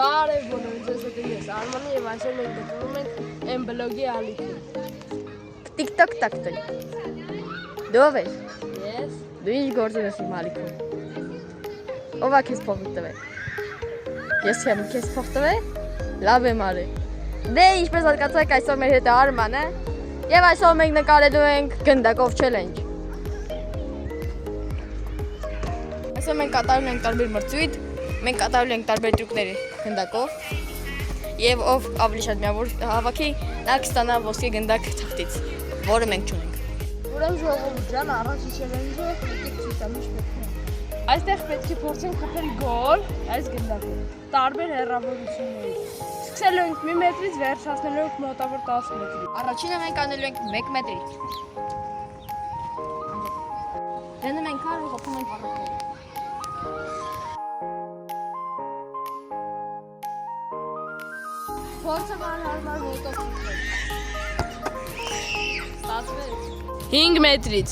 Բարև բոլորին, ձեզ հետ եմ ես Արմանը եւ այսօր մենք գտնվում ենք M բլոգի ալիքում։ TikTok տակտոy։ Դու ով ես։ Ես։ Դու ինչ գործում ես իմ ալիքում։ Ով է քեզ փող տվել։ Ես չեմ քեզ փող տվել։ Լավ եմ արել։ Դե ինչպես հասկացաք, այսօր մեր հետ է Արմանը եւ այսօր մենք նկարելու ենք գնդակով challenge։ Այսօր մենք կատարում ենք տարբեր մրցույթ, մենք կատարում ենք տարբեր տրուկներ գնդակով եւ ով ավելի շատ միավոր հավաքի, նա կստանա ոսկե գնդակ թղթից, որը մենք չունենք։ Ուրեմն ժողովուրդ ջան, առաջին challenge-ը եկեք ցույց տամ ինչ պետք է։ Այստեղ պետք է փորձենք խփել գոլ այս գնդակով։ Տարբեր հեռավորությունների։ Սկսելու ենք 1 մետրից, վերջացնելու ենք մոտավոր 10 մետրի։ Առաջինը մենք անելու ենք 1 մետրից։ Դնում ենք քար ու խփում ենք առաջին։ Փորձը հարմար ոտով ստացվեց 5 մետրից։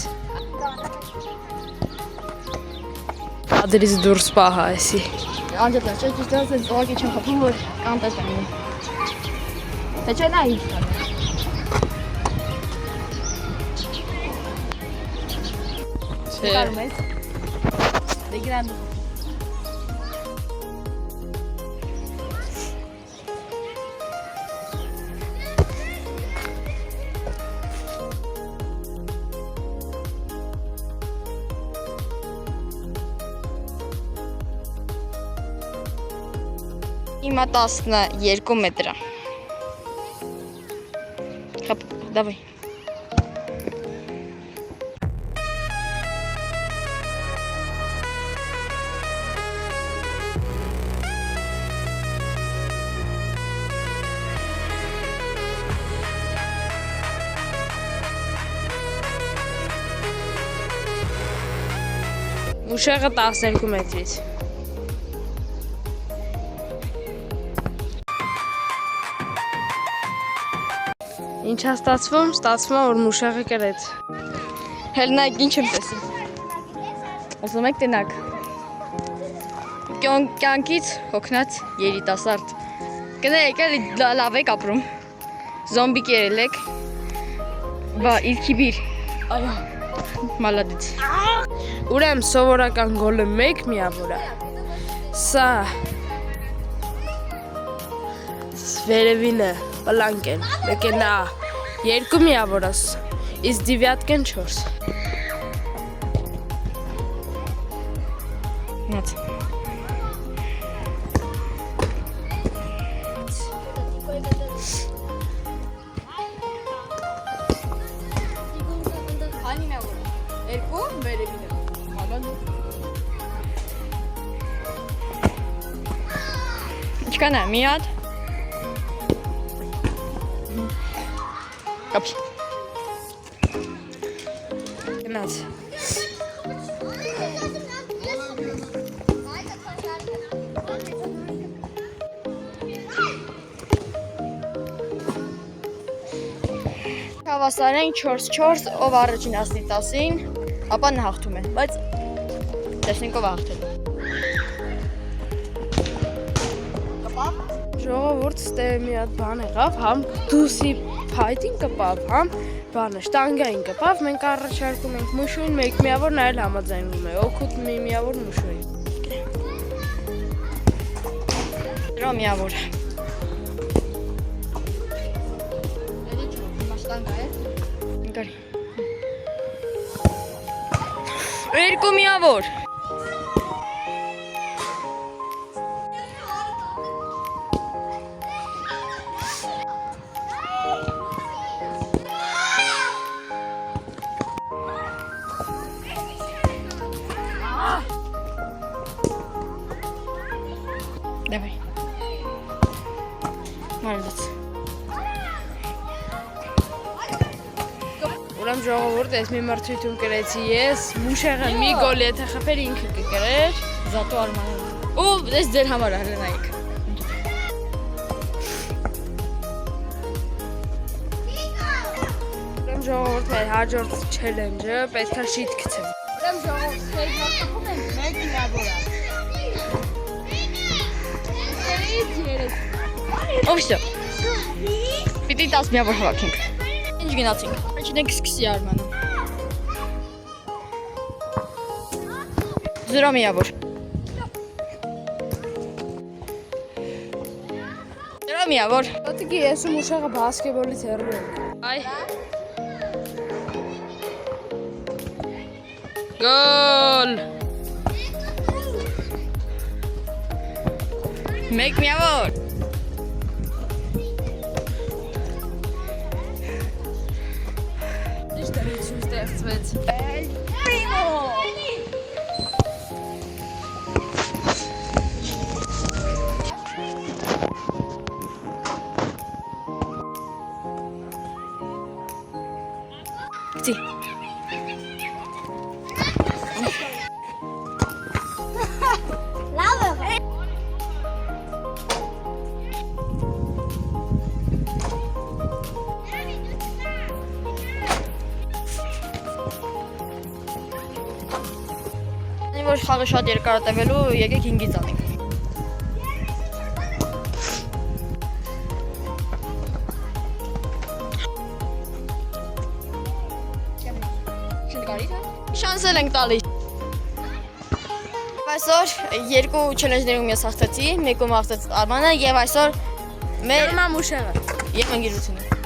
Ադրից դուրս պահա էսի։ Անջատա, ճիշտ ասած, ողի չեմ խփում, որ կանտես անում։ Թե չէ նա ինչ կան։ Կարում ես։ Դե գրան։ Հիմա 12 մետր է։ Խփ, давай։ Ուշեղը 12 մետրից։ Ինչ է ստացվում, որ մուշեղը կրեց։ Հել նայք ինչ եմ տեսել։ Ասում եք տնակ։ Կյանքից հոգնած երիտասարդ։ Կներեք, էլի լավ եք ապրում։ Զոմբի կերել եք։ Բա իրքի բիր։ Այո։ Մալադից։ Ուրեմն սովորական գոլը 1 միավոր է։ Սա վերևինը պլանկ են, մեկենա 2 միավոր ես, իսկ դիվյատկեն 4։ Նած։ Հանի միավոր է, 2 վերևինը։ Ինչքան է, մի հատ։ Կապի։ Գնաց։ Հավասարենք 4-4, ով առաջին ասնի 10-ին, ապա նա հաղթում է, բայց տեսնենք ով հաղթել։ Կպավ։ Ժողովուրդ ստե մի հատ բան եղավ, համ դուսի փայտին կպավ, համ բանը շտանգային կպավ, մենք առաջարկում ենք մուշույն 1 միավոր, նա էլ համաձայնվում է, օգուտ մի միավոր մուշույն։ Դրա միավոր է։ Էլի չո, հիմա շտանգա է։ Ընկարի։ 2 միավոր։ Давай. Молодец. Ուրեմն ժողովուրդ, այս մի մրցույթում կրեցի ես, մուշեղը մի գոլ եթե խփեր ինքը կկրեր, Զատո Արմանը։ ու այս ձեր համար է հլնայիք։ Ուրեմն ժողովուրդ, մեր հաջորդ challenge-ը պետք է շիտ գցել։ Ուրեմն ժողովուրդ, մենք հաղթում ենք 1 միավոր է։ Ովսո։ Պիտի 10 միավոր հավաքենք։ Ինչ գնացինք։ Առաջինենք սկսի Արմանը։ 0 միավոր։ 0 միավոր։ Դատիկի ես ու Մուշաղը բասկետբոլից հեռու ենք։ Այ։ Գոլ։ 1 միավոր։ Ինչ դրություն ստեղծվեց։ Գցի։ Որ խաղը շատ երկար է տևելու, եկեք 5-ից անենք։ Շանսել ենք տալիս։ Այսօր երկու չելենջներում ես հաղթեցի, մեկում հաղթեց Արմանը եւ այսօր մեր Մամուշեղը։ եւ ընկերությունը։